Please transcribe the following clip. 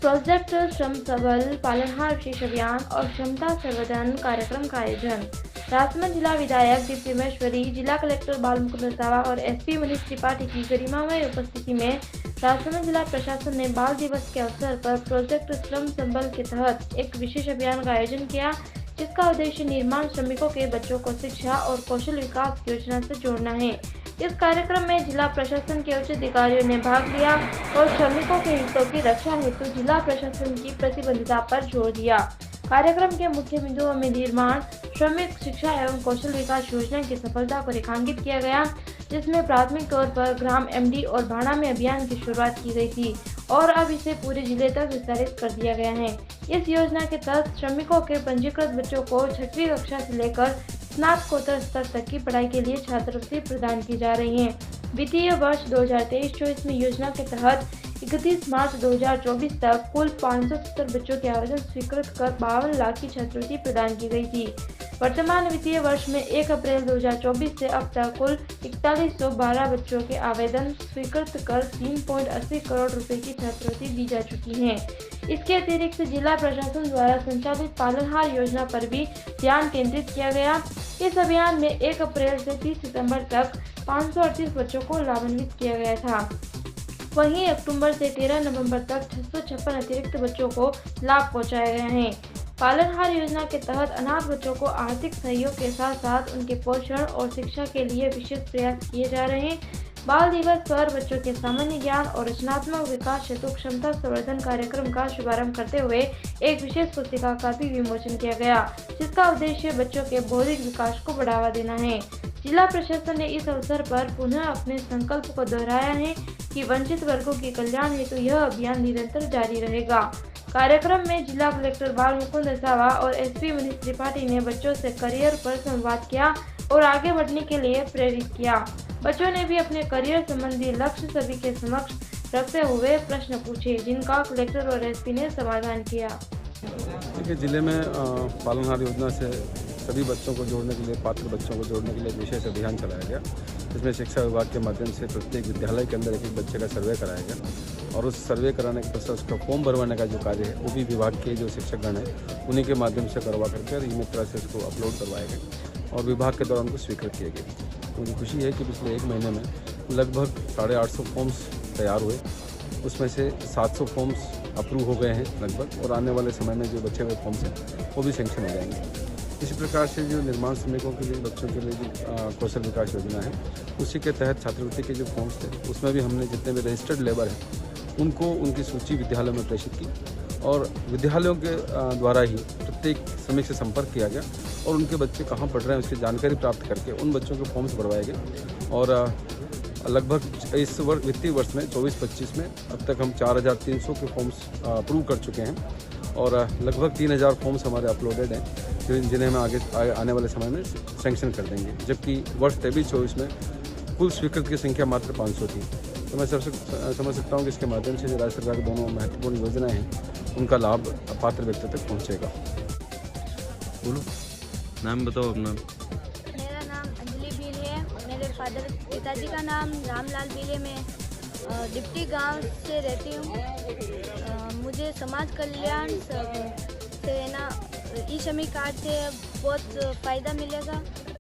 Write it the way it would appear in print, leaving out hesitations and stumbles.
Project श्रम सबल पालनहार विशेष अभियान और क्षमता संवर्धन कार्यक्रम का आयोजन। राजसमंद जिला विधायक दीप्ति महेश्वरी, जिला कलेक्टर बालमुकुंद वसावा और एसपी मनीष त्रिपाठी की गरिमामय उपस्थिति में राजसमंद जिला प्रशासन ने बाल दिवस के अवसर पर प्रोजेक्ट श्रम संबल के तहत एक विशेष अभियान का आयोजन किया, जिसका उद्देश्य निर्माण श्रमिकों के बच्चों को शिक्षा और कौशल विकास योजना से जोड़ना है। इस कार्यक्रम में जिला प्रशासन के उच्च अधिकारियों ने भाग लिया और श्रमिकों के हितों की रक्षा हेतु जिला प्रशासन की प्रतिबद्धता पर जोर दिया। कार्यक्रम के मुख्य बिंदुओं में निर्माण, श्रमिक शिक्षा एवं कौशल विकास योजना की सफलता को रेखांकित किया गया, जिसमें प्राथमिक तौर पर ग्राम एमडी और भाड़ा में अभियान की शुरुआत की गई थी और अब इसे पूरे जिले तक विस्तारित कर दिया गया है। इस योजना के तहत श्रमिकों के पंजीकृत बच्चों को 6वीं कक्षा से लेकर स्नातकोत्तर स्तर तक की पढ़ाई के लिए छात्रवृत्ति प्रदान की जा रही है। वित्तीय वर्ष 2023-24 में योजना के तहत 31 मार्च 2024 तक कुल 570 बच्चों के आवेदन स्वीकृत कर 52 लाख की छात्रवृत्ति प्रदान की गई थी। वर्तमान वित्तीय वर्ष में 1 अप्रैल 2024 से अब तक कुल 4112 बच्चों के आवेदन स्वीकृत कर 3.80 करोड़ रुपए की छात्रवृत्ति दी जा चुकी है। इसके अतिरिक्त जिला प्रशासन द्वारा संचालित पालनहार योजना पर भी ध्यान केंद्रित किया गया। इस अभियान में 1 अप्रैल से 30 सितंबर तक 538 बच्चों को लाभान्वित किया गया था। वहीं अक्टूबर से 13 नवंबर तक 656 अतिरिक्त बच्चों को लाभ पहुंचाया गया है। पालनहार योजना के तहत अनाथ बच्चों को आर्थिक सहयोग के साथ साथ उनके पोषण और शिक्षा के लिए विशेष प्रयास किए जा रहे हैं। बाल दिवस पर बच्चों के सामान्य ज्ञान और रचनात्मक विकास हेतु क्षमता संवर्धन कार्यक्रम का शुभारंभ करते हुए एक विशेष पुस्तिका का भी विमोचन किया गया, जिसका उद्देश्य बच्चों के बौद्धिक विकास को बढ़ावा देना है। जिला प्रशासन ने इस अवसर पर पुनः अपने संकल्प को दोहराया है कि वंचित वर्गों के कल्याण हेतु यह अभियान निरंतर जारी रहेगा। कार्यक्रम में जिला कलेक्टर बालमुकुंद वसावा और एसपी मनीष त्रिपाठी ने बच्चों से करियर पर संवाद किया और आगे बढ़ने के लिए प्रेरित किया। बच्चों ने भी अपने करियर संबंधी लक्ष्य सभी के समक्ष रखते हुए प्रश्न पूछे, जिनका कलेक्टर और एसपी ने समाधान किया। देखिए, जिले में पालनहार योजना से सभी बच्चों को जोड़ने के लिए, पात्र बच्चों को जोड़ने के लिए विशेष अभियान चलाया गया, जिसमें शिक्षा विभाग के माध्यम से प्रत्येक विद्यालय के अंदर एक बच्चे का सर्वे कराया गया और उस सर्वे कराने के पश्चात उसका फॉर्म भरवाने का जो कार्य है वो भी विभाग के जो शिक्षकगण हैं उन्हीं के माध्यम से करवा करके और ईमेल तरह से उसको अपलोड करवाए गए और विभाग के द्वारा उनको स्वीकृत किए गए। मुझे खुशी है कि पिछले 1 महीने में लगभग 850 फॉर्म्स तैयार हुए, उसमें से 700 फॉर्म्स अप्रूव हो गए हैं लगभग, और आने वाले समय में जो बचे हुए फॉर्म्स हैं वो भी सेंक्शन हो जाएंगे। इसी प्रकार से जो निर्माण श्रमिकों के लिए, बच्चों के लिए जो कौशल विकास योजना है, उसी के तहत छात्रवृत्ति के जो फॉर्म्स थे उसमें भी हमने जितने भी रजिस्टर्ड लेबर हैं उनको उनकी सूची विद्यालयों में प्रेषित की और विद्यालयों के द्वारा ही प्रत्येक श्रमिक से संपर्क किया गया और उनके बच्चे कहाँ पढ़ रहे हैं उसकी जानकारी प्राप्त करके उन बच्चों के फॉर्म्स भरवाए गए और लगभग इस वित्तीय वर्ष में 24-25 में अब तक हम 4300 के फॉर्म्स अप्रूव कर चुके हैं और लगभग 3000 फॉर्म्स हमारे अपलोडेड हैं, जिन्हें हम आगे आने वाले समय में सेंक्शन कर देंगे। जबकि वर्ष 23-24 में कुल स्वीकृत की संख्या मात्र 500 थी। तो मैं समझ सकता हूँ कि इसके माध्यम से जो राज्य सरकार की दोनों महत्वपूर्ण योजनाएं हैं उनका लाभ पात्र व्यक्ति तक पहुँचेगा। बोलो, नाम बताओ अपना। मेरा नाम अंजलि भील है। मेरे पिताजी का नाम रामलाल भील है। मैं डिप्टी गांव से रहती हूँ। मुझे समाज कल्याण से ना ई श्रमिक कार्ड से बहुत फ़ायदा मिलेगा।